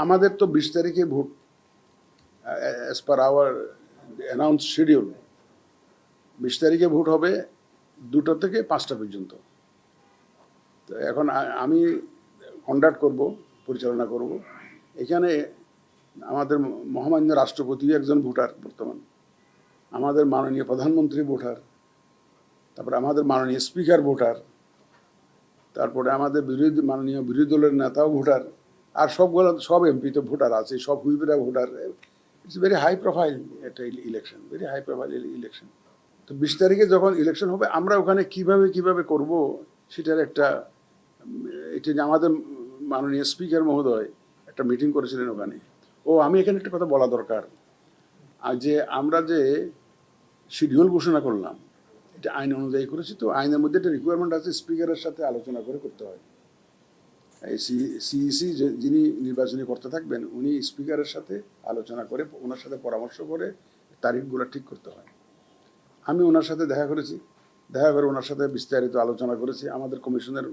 আমাদের তো 20 তারিখে ভোট, as per our announce schedule 20 তারিখে ভোট হবে 2টা থেকে 5টা পর্যন্ত। তো এখন আমি কন্ডাক্ট করব, পরিচালনা করব। এখানে আমাদের মহামান্য রাষ্ট্রপতিও একজন ভোটার বর্তমান, আমাদের মাননীয় প্রধানমন্ত্রী ভোটার, তারপরে আমাদের মাননীয় স্পিকার ভোটার, তারপরে আমাদের মাননীয় বিরোধী দলের নেতাও ভোটার, আর সব এমপি তো ভোটার আছে, সব হুইপেরা voter. It's very high profile একটা election, very high profile election. তো 20 তারিখে যখন ইলেকশন হবে, আমরা ওখানে কিভাবে করব সেটার একটা, এটা যে আমাদের মাননীয় স্পিকার মহোদয় একটা মিটিং করেছিলেন ওখানে। আমি এখানে একটা কথা বলা দরকার, আর যে আমরা যে শিডিউল ঘোষণা করলাম এটা আইন অনুযায়ী করেছি। তো আইনের মধ্যে একটা রিকোয়ারমেন্ট আছে, স্পিকারের সাথে আলোচনা করে করতে হয়। এই সিইসি যিনি নির্বাচনী করতে থাকবেন, উনি স্পিকারের সাথে আলোচনা করে, ওনার সাথে পরামর্শ করে তারিখগুলো ঠিক করতে হয়। আমি ওনার সাথে দেখা করেছি, দেখা করে ওনার সাথে বিস্তারিত আলোচনা করেছি। আমাদের কমিশনের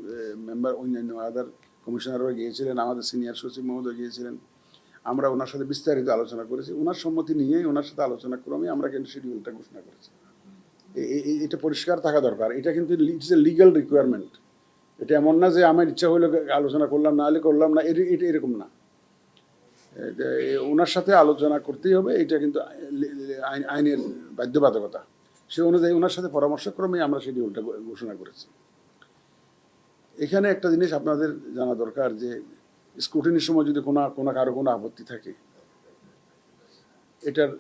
মেম্বার, অন্যান্য আদার কমিশনাররা গিয়েছিলেন, আমাদের সিনিয়র সচিব মহোদয় গিয়েছিলেন। আমরা ওনার সাথে বিস্তারিত আলোচনা করেছি। ওনার সম্মতি নিয়েই, ওনার সাথে আলোচনা ক্রমে আমরা কিন্তু শিডিউলটা ঘোষণা করেছি। এটা পরিষ্কার থাকা দরকার। এটা কিন্তু ইটস এ লিগ্যাল রিকোয়ারমেন্ট। এটা এমন না যে আমার ইচ্ছা হইলে আলোচনা করলাম, না হলে করলাম না, এটা এরকম না। ওনার সাথে আলোচনা করতেই হবে, এটা কিন্তু আইনের বাধ্যবাধকতা। সে অনুযায়ী ওনার সাথে পরামর্শক্রমে আমরা শিডিউলটা ঘোষণা করেছি। এখানে একটা জিনিস আপনাদের জানা দরকার, যে স্ক্রুটিনির সময় যদি কারো কোনো আপত্তি থাকে, এটার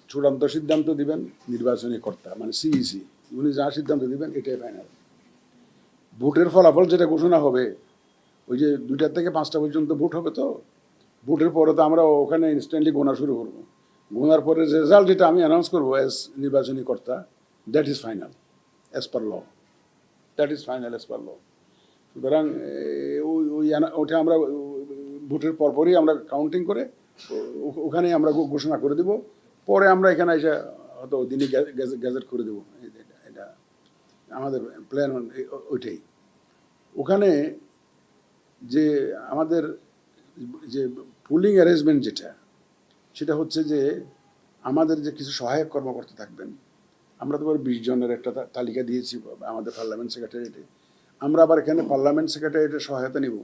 চূড়ান্ত সিদ্ধান্ত দিবেন নির্বাচনী কর্তা, মানে সিইসি। উনি যা সিদ্ধান্ত দিবেন এটাই ফাইনাল। ভোটের ফলাফল যেটা ঘোষণা হবে, ওই যে 2টা থেকে 5টা পর্যন্ত ভোট হবে, তো ভোটের পরে তো আমরা ওখানে ইনস্ট্যান্টলি গোনা শুরু করবো। গোনার পরে রেজাল্ট যেটা আমি অ্যানাউন্স করবো অ্যাজ নির্বাচনী কর্তা, that is final as per law, that is final as per law. সুতরাং ওটা আমরা ভোটের পরপরই আমরা কাউন্টিং করে ওখানে আমরা ঘোষণা করে দেব। পরে আমরা এখানে এসে হয়তো দিনই গ্যাজেট করে দেবো। এটা আমাদের প্ল্যান ওইটাই। ওখানে যে আমাদের যে পুলিং অ্যারেঞ্জমেন্ট যেটা, সেটা হচ্ছে যে আমাদের যে কিছু সহায়ক কর্মকর্তা থাকবেন, আমরা তো 20 জনের একটা তালিকা দিয়েছি আমাদের পার্লামেন্ট সেক্রেটারিয়েটে। আমরা আবার এখানে পার্লামেন্ট সেক্রেটারিয়েটের সহায়তা নিব।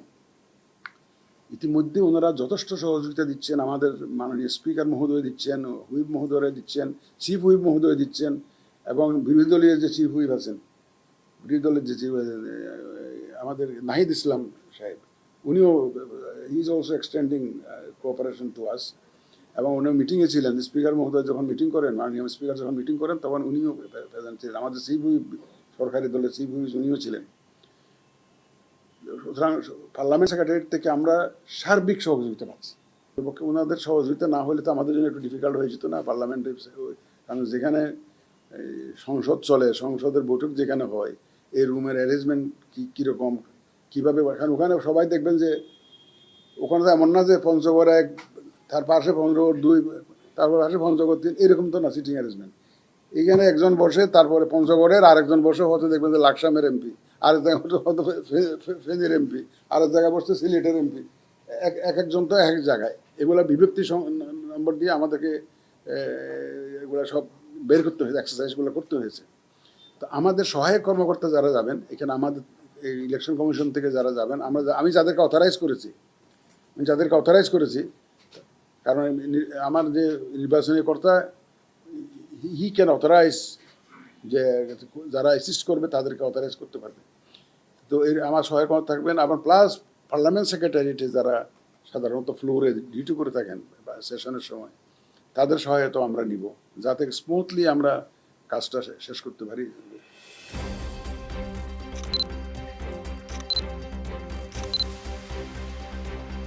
ইতিমধ্যে ওনারা যথেষ্ট সহযোগিতা দিচ্ছেন, আমাদের মাননীয় স্পিকার মহোদয় দিচ্ছেন, হুইপ মহোদয়রা দিচ্ছেন, চিফ হুইপ মহোদয় দিচ্ছেন, এবং বিরোধী দলীয় যে চিফ হুইপ আছেন, বিরোধী দলের যে চিফ আমাদের নাহিদ ইসলাম সাহেব, উনিও he is also extending cooperation to us. এবং উনি মিটিংয়ে ছিলেন, স্পিকার মহোদয় যখন মিটিং করেন, মাননীয় স্পিকার যখন মিটিং করেন, তখন উনিও প্রেজেন্ট ছিলেন। আমাদের চিফ হুইপ, সরকারি দলের চিফ হুইপ উনিও ছিলেন। সুতরাং পার্লামেন্ট সেক্রেটারিয়েট থেকে আমরা সার্বিক সহযোগিতা পাচ্ছি। ওনাদের সহযোগিতা না হলে তো আমাদের জন্য একটু ডিফিকাল্ট হয়ে যেত না পার্লামেন্টে। কারণ যেখানে সংসদ চলে, সংসদের বৈঠক যেখানে হয়, এই রুমের অ্যারেঞ্জমেন্ট কীরকম, কীভাবে, ওখানে সবাই দেখবেন যে ওখানে তো এমন না যে পঞ্চগড় 1, তার পাশে পঞ্চগড় 2, তারপর পাশে পঞ্চগড় 3, এরকম তো না সিটিং অ্যারেঞ্জমেন্ট। এইখানে একজন বসে, তারপরে পঞ্চগড়ের আরেকজন বসে, হয়তো দেখবেন যে লাকসামের এমপি, আরেক জায়গায় হয়তো ফেনীর এমপি, আরেক জায়গায় বসছে সিলেটের এমপি, একজন তো এক জায়গায়। এগুলা বিভক্তি নম্বর দিয়ে আমাদেরকে এগুলা সব বের করতে হয়েছে, এক্সারসাইজগুলো করতে হয়েছে। তো আমাদের সহায়ক কর্মকর্তা যারা যাবেন এখানে, আমাদের এই ইলেকশন কমিশন থেকে যারা যাবেন, আমি যাদেরকে অথরাইজ করেছি, কারণ আমার যে নির্বাচনী কর্তা, হি ক্যান অথরাইজ, যে যারা অ্যাসিস্ট করবে তাদেরকে অথরাইজ করতে পারবে। তো আমার সহায়ক থাকবেন। আবার প্লাস পার্লামেন্ট সেক্রেটারিয়েটে যারা সাধারণত ফ্লোরে ডিউটি করে থাকেন বা সেশনের সময়, তাদের সহায়তা আমরা নিব, যাতে স্মুথলি আমরা কাজটা শেষ করতে পারি